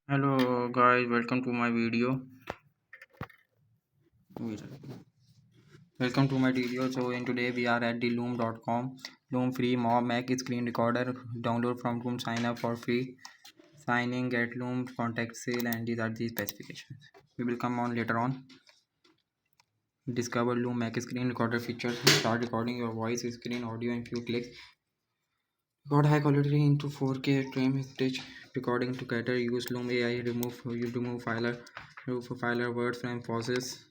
Hello guys, welcome to my video. Welcome to my video. So in today we are at the loom.com. Loom free Mac screen recorder. Download from Loom, sign up for free. Signing, get Loom, contact sale, and these are the specifications. We will come on later on. Discover Loom Mac screen recorder features. Start recording your voice, screen, audio in few clicks. Record high quality into 4K frame stage recording together. Use Loom AI. Remove filer words and pauses.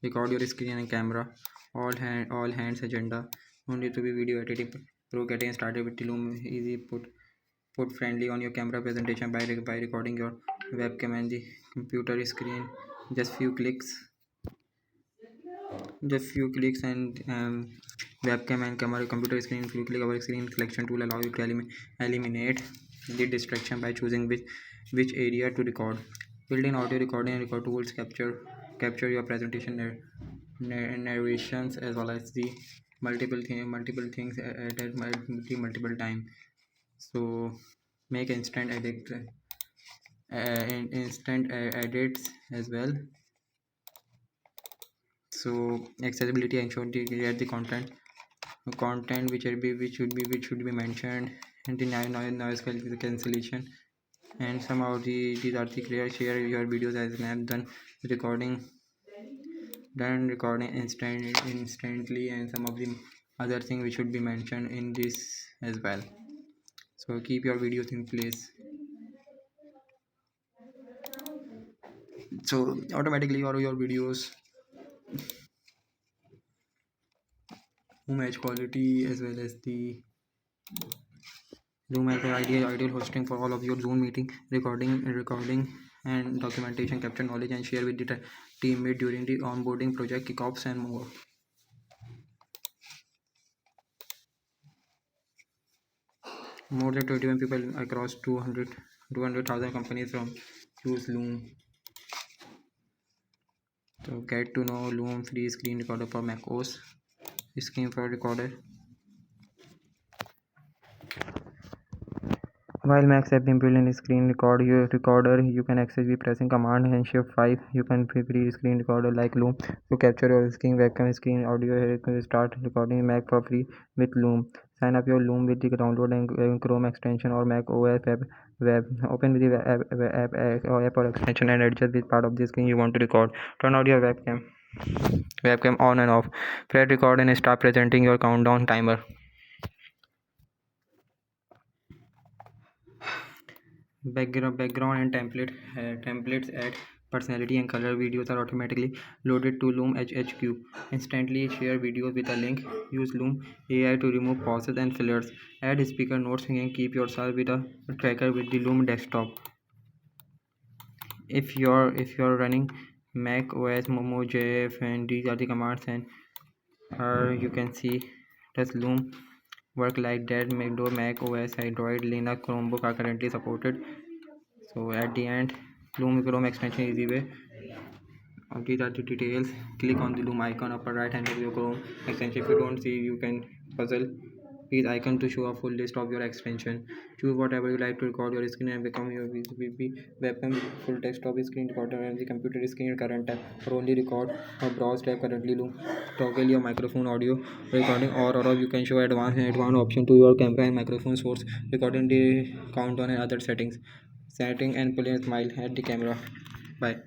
Record your screen and camera. All hands agenda. No need to be video editing pro. Getting started with the Loom easy. Put friendly on your camera presentation by recording your webcam and the computer screen. Just few clicks. And webcam and camera computer screen. Few click. Our screen selection tool allow you to eliminate the distraction by choosing which area to record. Built-in audio recording and record tools capture your presentation narrations as well as the multiple things at multiple time. So make instant edits as well. So accessibility, ensure to get the content which should be mentioned, and the noise cancellation. And somehow these are the clear. Share your videos as snap recording recording instantly, and some of the other thing which should be mentioned in this as well. So keep your videos in place, so automatically your videos match quality as well as the Zoom has an ideal hosting for all of your Zoom meeting, recording and documentation. Capture knowledge and share with the teammate during the onboarding, project kickoffs, and more. More than 21 people across 200,000 companies from use Loom. So get to know Loom free screen recorder for Mac OS. Screen for recorder. While Macs have been built in screen recorder, you can access by pressing Command and Shift 5. You can free screen recorder like Loom to capture your screen, webcam, screen audio. Start recording Mac for free with Loom. Sign up your Loom with the download and Chrome extension or Mac OS web. Open with the app or extension and adjust which part of the screen you want to record. Turn out your webcam on and off. Press record and start presenting your countdown timer. Background and templates add personality and color. Videos are automatically loaded to Loom HHQ. Instantly share videos with a link. Use Loom AI to remove pauses and fillers. Add speaker notes and keep yourself with a tracker with the Loom desktop. If you're running Mac OS, Momo, and these are the commands, and you can see does Loom work like that. Mac OS, Android, Linux, Chromebook are currently supported. So at the end, Loom Chrome extension easy way. These are the details. Click on the Loom icon upper right hand of your Chrome extension. If you don't see, you can puzzle these icon to show a full list of your extension. Choose whatever you like to record your screen and become your webcam, full desktop screen recorder, and the computer screen current tab, or only record or browse tab currently Loom. Toggle your microphone audio recording, or you can show advanced option to your camera and microphone source recording the countdown and other settings. Setting and play a smile at the camera. Bye.